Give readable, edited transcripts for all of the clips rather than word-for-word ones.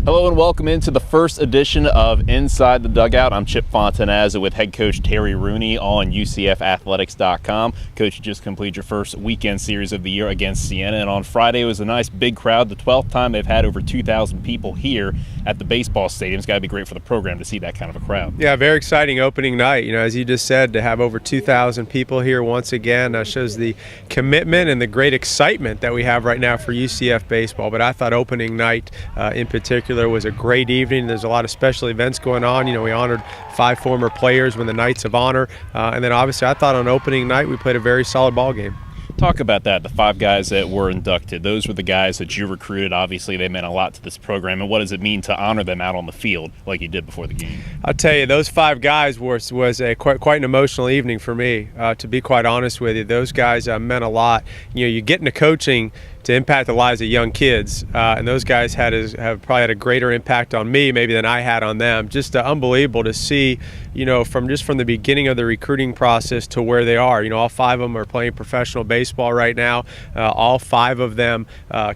Hello and welcome into the first edition of Inside the Dugout. I'm Chip Fontanazza with head coach Terry Rooney on UCFathletics.com. Coach, you just completed your first weekend series of the year against Siena, and on Friday it was a nice big crowd. The 12th time they've had over 2,000 people here at the baseball stadium. It's got to be great for the program to see that kind of a crowd. Yeah, very exciting opening night. You know, as you just said, to have over 2,000 people here once again shows the commitment and the great excitement that we have right now for UCF baseball. But I thought opening night in particular was a great evening. There's a lot of special events going on. You know, we honored 5 former players with the Knights of Honor. And then obviously I thought on opening night we played a very solid ball game. Talk about that, the 5 guys that were inducted. Those were the guys that you recruited. Obviously, they meant a lot to this program. And what does it mean to honor them out on the field like you did before the game? I'll tell you, those 5 guys was a quite an emotional evening for me, to be quite honest with you. Those guys meant a lot. You know, you get into coaching to impact the lives of young kids, and those guys have probably had a greater impact on me maybe than I had on them. Just unbelievable to see, you know, from the beginning of the recruiting process to where they are. You know, all 5 of them are playing professional baseball right now. All 5 of them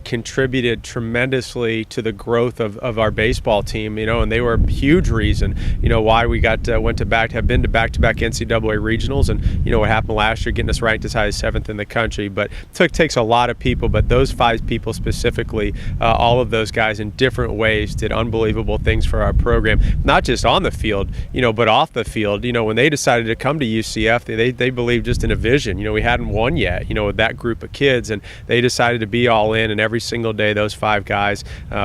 contributed tremendously to the growth of our baseball team. You know, and they were a huge reason, you know, why we have been to back-to-back NCAA regionals, and you know what happened last year, getting us ranked as high as 7th in the country. But it takes a lot of people, but those 5 people specifically, all of those guys in different ways did unbelievable things for our program, not just on the field, you know, but off the field. You know, when they decided to come to UCF, they believed just in a vision. You know, we hadn't won yet, you know, with that group of kids, and they decided to be all in, and every single day those 5 guys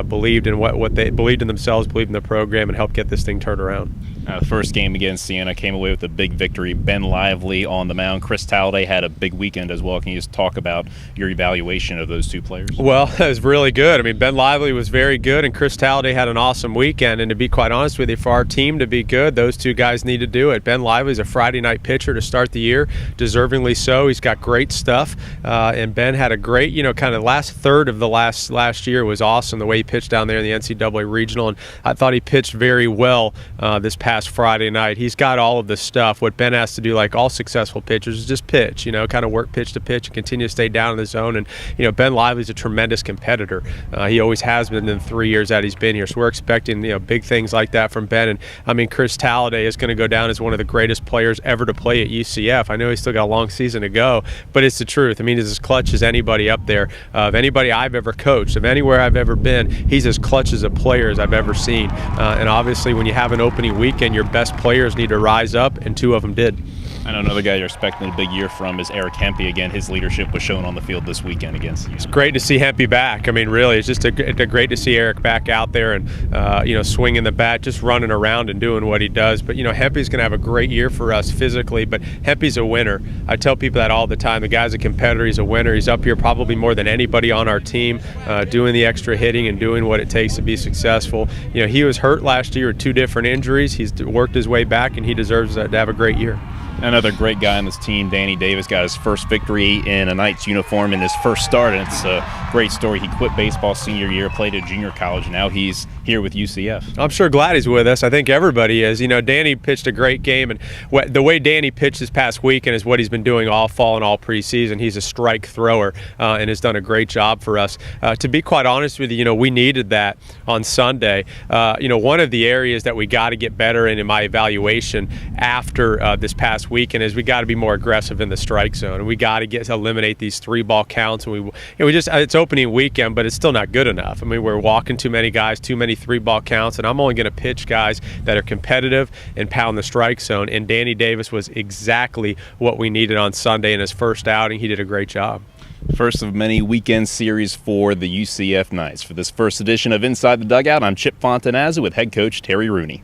believed in what they believed in themselves, believed in the program, and helped get this thing turned around. The first game against Siena came away with a big victory. Ben Lively on the mound. Chris Talladay had a big weekend as well. Can you just talk about your evaluation of those 2 players? Well, it was really good. I mean, Ben Lively was very good, and Chris Talladay had an awesome weekend. And to be quite honest with you, for our team to be good, those 2 guys need to do it. Ben Lively's a Friday night pitcher to start the year, deservingly so. He's got great stuff. And Ben had a great, you know, kind of last third of the last year was awesome, the way he pitched down there in the NCAA regional. And I thought he pitched very well this past Friday night. He's got all of the stuff. What Ben has to do, like all successful pitchers, is just pitch, you know, kind of work pitch to pitch and continue to stay down in the zone. And, you know, Ben Lively's a tremendous competitor. He always has been in the 3 years that he's been here. So we're expecting, you know, big things like that from Ben. And I mean, Chris Talladay is going to go down as one of the greatest players ever to play at UCF. I know he's still got a long season to go, but it's the truth. I mean, he's as clutch as anybody up there. Of anybody I've ever coached, of anywhere I've ever been, he's as clutch as a player as I've ever seen. And obviously, when you have an opening weekend, your best players need to rise up, and 2 of them did. I know another guy you're expecting a big year from is Eric Hempy. Again, his leadership was shown on the field this weekend against you. It's great to see Hempy back. I mean, really, it's just great to see Eric back out there and, you know, swinging the bat, just running around and doing what he does. But, you know, Hempy's going to have a great year for us physically, but Hempy's a winner. I tell people that all the time. The guy's a competitor. He's a winner. He's up here probably more than anybody on our team, doing the extra hitting and doing what it takes to be successful. You know, he was hurt last year with 2 different injuries. He's worked his way back, and he deserves to have a great year. Another great guy on this team, Danny Davis, got his first victory in a Knights uniform in his first start, and it's a great story. He quit baseball senior year, played at junior college, now he's here with UCF. I'm sure glad he's with us. I think everybody is. You know, Danny pitched a great game, and the way Danny pitched this past weekend is what he's been doing all fall and all preseason. He's a strike thrower and has done a great job for us. To be quite honest with you, you know, we needed that on Sunday. You know, one of the areas that we got to get better in my evaluation after this past weekend is we got to be more aggressive in the strike zone, and we got to eliminate these 3-ball counts. And it's opening weekend, but it's still not good enough. I mean, we're walking too many guys, too many 3-ball counts, and I'm only going to pitch guys that are competitive and pound the strike zone. And Danny Davis was exactly what we needed on Sunday in his first outing. He did a great job. First of many weekend series for the UCF Knights. For this first edition of Inside the Dugout, I'm Chip Fontanazza with head coach Terry Rooney.